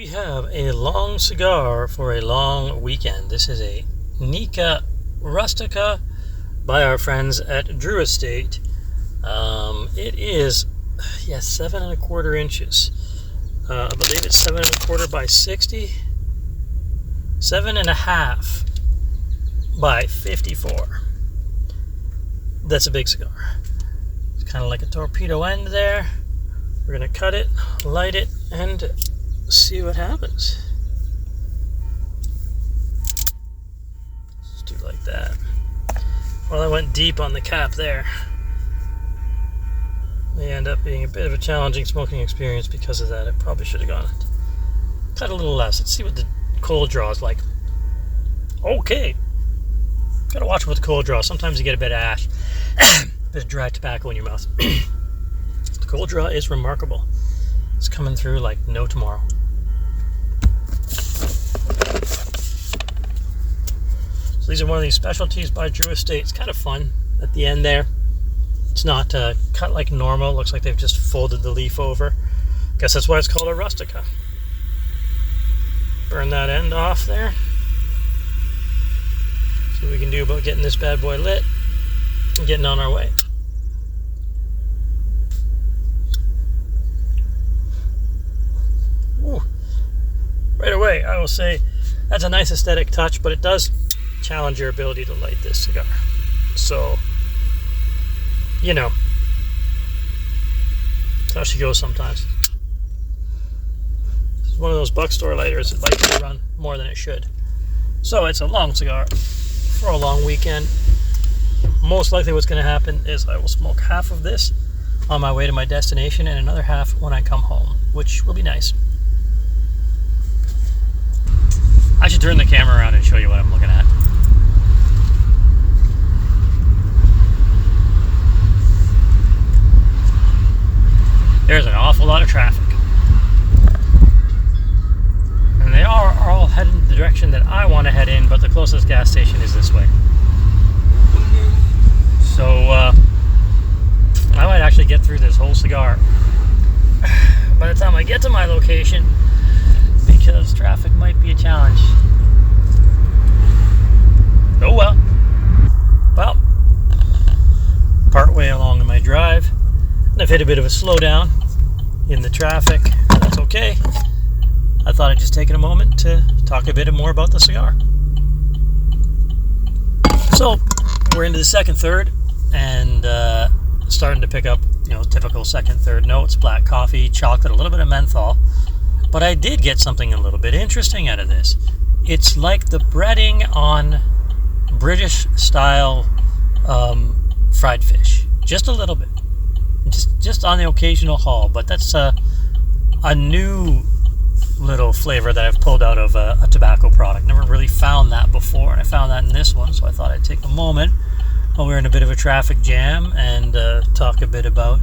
have a long cigar for a long weekend. This is a Nica Rustica by our friends at Drew Estate. It is, 7.25 inches. I believe it's 7.25 by 60. 7.5 by 54. That's a big cigar. It's kind of like a torpedo end there. We're going to cut it, light it, and see what happens. Just do like that. Well, I went deep on the cap there. May end up being a bit of a challenging smoking experience because of that. It probably should have gone cut a little less. Let's see what the cold draw is like. Okay. Gotta watch with the cold draw. Sometimes you get a bit of ash, a bit of dry tobacco in your mouth. The cold draw is remarkable. It's coming through like no tomorrow. So these are one of these specialties by Drew Estate. It's kind of fun at the end there. It's not cut like normal. It looks like they've just folded the leaf over. Guess that's why it's called a Rustica. Burn that end off there. See what we can do about getting this bad boy lit and getting on our way. Ooh. Right away, I will say that's a nice aesthetic touch, but it does challenge your ability to light this cigar. So, you know, that's how she goes sometimes. This is one of those buck store lighters that likes to run more than it should. So it's a long cigar for a long weekend. Most likely what's going to happen is I will smoke half of this on my way to my destination and another half when I come home, which will be nice. I should turn the camera around and show you what I'm looking at. There's an awful lot of traffic. And they are all heading in the direction that I want to head in, but the closest gas station is this way. So, I might actually get through this whole cigar by the time I get to my location, because traffic might be a challenge. Oh well. Well, partway along in my drive, and I've hit a bit of a slowdown in the traffic. That's okay. I thought I'd just take a moment to talk a bit more about the cigar. So, we're into the second third, and starting to pick up, typical second third notes: black coffee, chocolate, a little bit of menthol. But I did get something a little bit interesting out of this. It's like the breading on British style fried fish. Just a little bit. Just on the occasional haul. But that's a new little flavor that I've pulled out of a tobacco product. Never really found that before, and I found that in this one. So I thought I'd take a moment while we're in a bit of a traffic jam and talk a bit about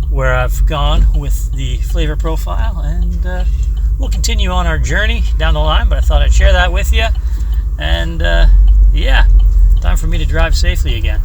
where I've gone with the flavor profile, and we'll continue on our journey down the line, but I thought I'd share that with you. And time for me to drive safely again.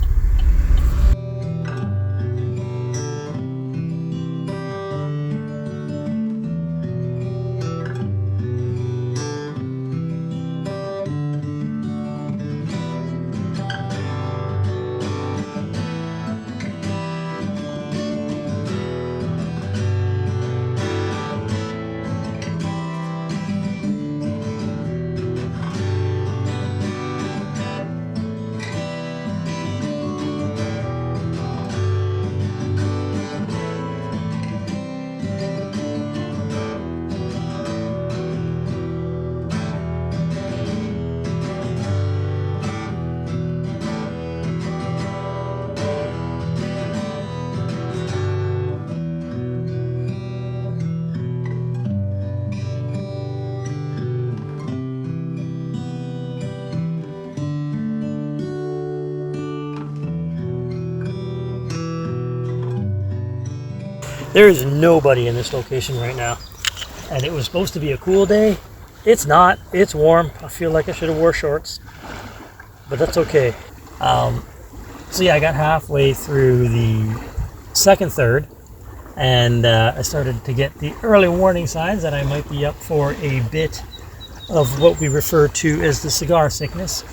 There is nobody in this location right now, and it was supposed to be a cool day. It's not. It's warm. I feel like I should have wore shorts, but that's okay. So yeah, I got halfway through the second third, And I started to get the early warning signs that I might be up for a bit of what we refer to as the cigar sickness.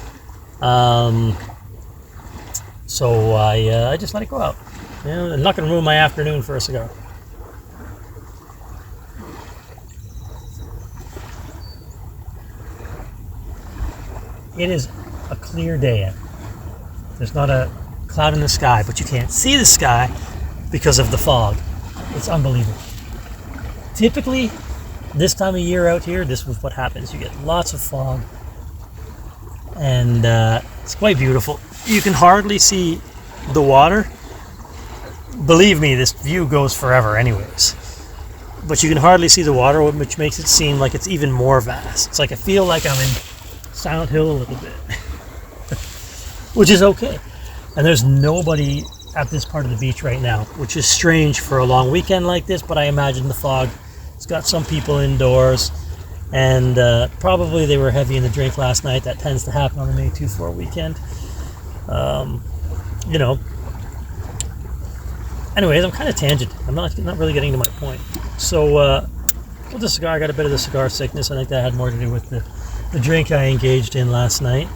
So I just let it go out. You know, I'm not going to ruin my afternoon for a cigar. It is a clear day out. There's not a cloud in the sky, but you can't see the sky because of the fog. It's unbelievable. Typically, this time of year out here, this is what happens. You get lots of fog, and it's quite beautiful. You can hardly see the water. Believe me, this view goes forever anyways. But you can hardly see the water, which makes it seem like it's even more vast. It's like I feel like I'm in Silent Hill a little bit, which is okay. And there's nobody at this part of the beach right now, which is strange for a long weekend like this, but I imagine the fog has got some people indoors, and probably they were heavy in the drink last night. That tends to happen on the May 2-4 weekend. You know. Anyways, I'm kind of tangent. I'm not really getting to my point. So, with the cigar, I got a bit of the cigar sickness. I think that had more to do with the drink I engaged in last night.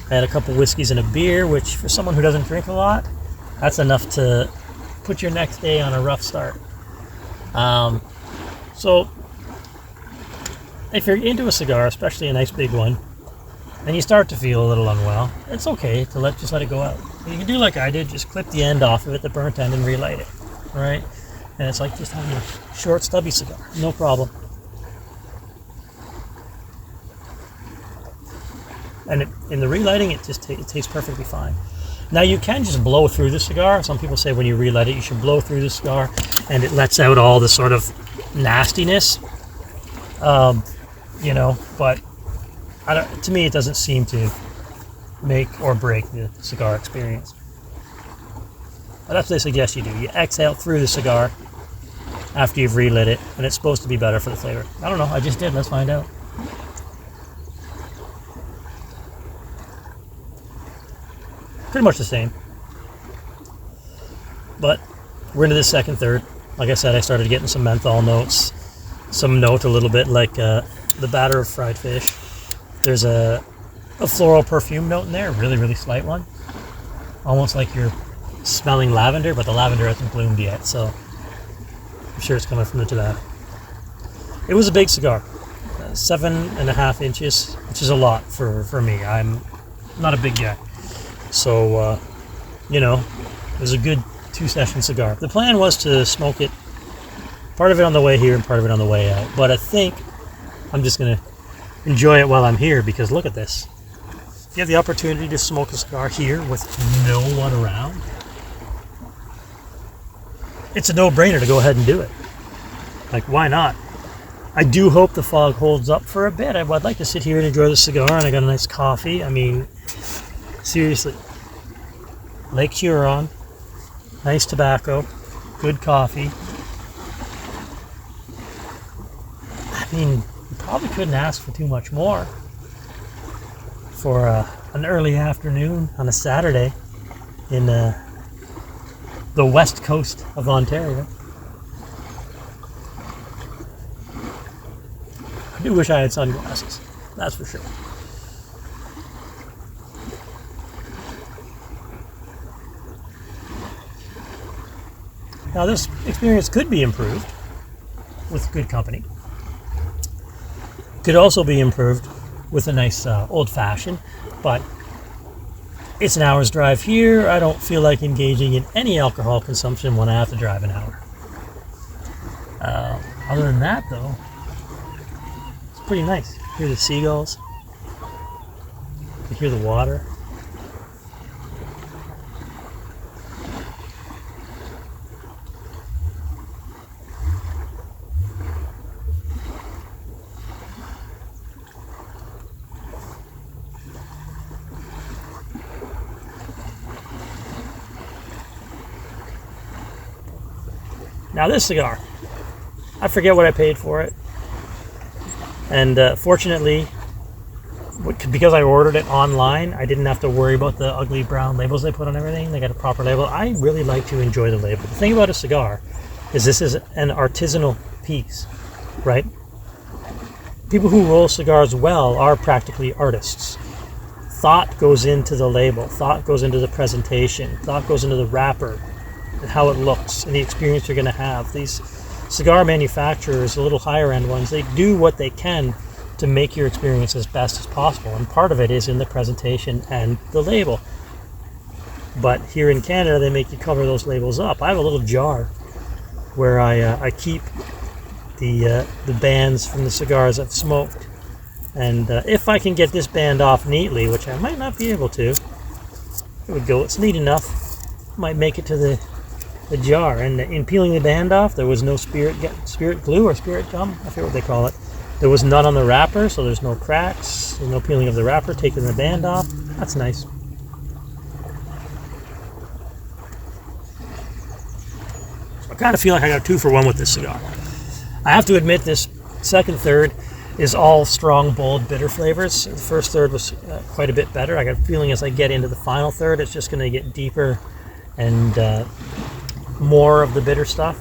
I had a couple whiskeys and a beer, which for someone who doesn't drink a lot, that's enough to put your next day on a rough start. So, if you're into a cigar, especially a nice big one, and you start to feel a little unwell, it's okay to just let it go out. You can do like I did, just clip the end off of it, the burnt end, and relight it, right? And it's like just having a short, stubby cigar, no problem. And in the relighting, it tastes perfectly fine. Now you can just blow through the cigar. Some people say when you relight it, you should blow through the cigar, and it lets out all the sort of nastiness. You know, but to me, it doesn't seem to make or break the cigar experience. But that's what they suggest you do. You exhale through the cigar after you've relit it, and it's supposed to be better for the flavor. I don't know. I just did. Let's find out. Pretty much the same. But we're into the second third. Like I said, I started getting some menthol notes. Some note a little bit like the batter of fried fish. There's a floral perfume note in there, a really, really slight one. Almost like you're smelling lavender, but the lavender hasn't bloomed yet, so I'm sure it's coming from the tobacco. It was a big cigar, 7.5 inches, which is a lot for me. I'm not a big guy. So, you know, it was a good 2-session cigar. The plan was to smoke it, part of it on the way here and part of it on the way out. But I think I'm just going to enjoy it while I'm here, because look at this. You have the opportunity to smoke a cigar here with no one around. It's a no-brainer to go ahead and do it. Like, why not? I do hope the fog holds up for a bit. I'd like to sit here and enjoy the cigar, and I got a nice coffee. I mean, seriously. Lake Huron, nice tobacco, good coffee. I mean, you probably couldn't ask for too much more for an early afternoon on a Saturday in the west coast of Ontario. I do wish I had sunglasses, that's for sure. Now this experience could be improved with good company. Could also be improved with a nice old-fashioned, but it's an hour's drive here. I don't feel like engaging in any alcohol consumption when I have to drive an hour. Other than that, though, it's pretty nice. You hear the seagulls. You hear the water. Now this cigar, I forget what I paid for it, and fortunately, because I ordered it online, I didn't have to worry about the ugly brown labels they put on everything. They got a proper label. I really like to enjoy the label. The thing about a cigar is this is an artisanal piece, right? People who roll cigars well are practically artists. Thought goes into the label, thought goes into the presentation, thought goes into the wrapper, and how it looks, and the experience you're going to have. These cigar manufacturers, the little higher end ones, they do what they can to make your experience as best as possible, and part of it is in the presentation and the label. But here in Canada, they make you cover those labels up. I have a little jar where I keep the bands from the cigars I've smoked, and if I can get this band off neatly, which I might not be able to, it would go. It's neat enough. Might make it to the jar. And in peeling the band off, there was no spirit glue or spirit gum. I forget what they call it. There was none on the wrapper, so there's no cracks. There's no peeling of the wrapper, taking the band off. That's nice. So I kind of feel like I got a 2-for-1 with this cigar. I have to admit, this second third is all strong, bold, bitter flavors. The first third was quite a bit better. I got a feeling as I get into the final third, it's just going to get deeper and more of the bitter stuff,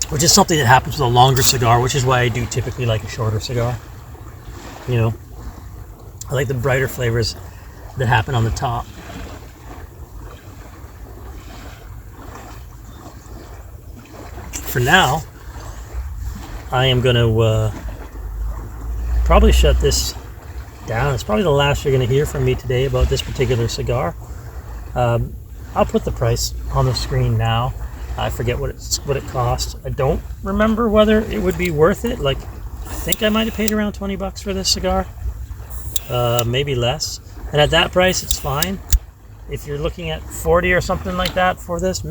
which is something that happens with a longer cigar, which is why I do typically like a shorter cigar. You know, I like the brighter flavors that happen on the top. For now, I am going to probably shut this down. It's probably the last you're going to hear from me today about this particular cigar. I'll put the price on the screen now. I forget what it cost. I don't remember whether it would be worth it. Like, I think I might have paid around $20 for this cigar, maybe less. And at that price, it's fine. If you're looking at 40 or something like that for this,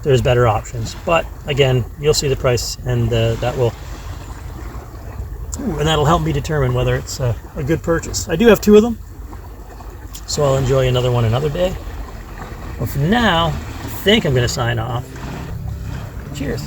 there's better options. But again, you'll see the price, and that'll help me determine whether it's a good purchase. I do have 2 of them, so I'll enjoy another one another day. But for now, I think I'm going to sign off. Cheers.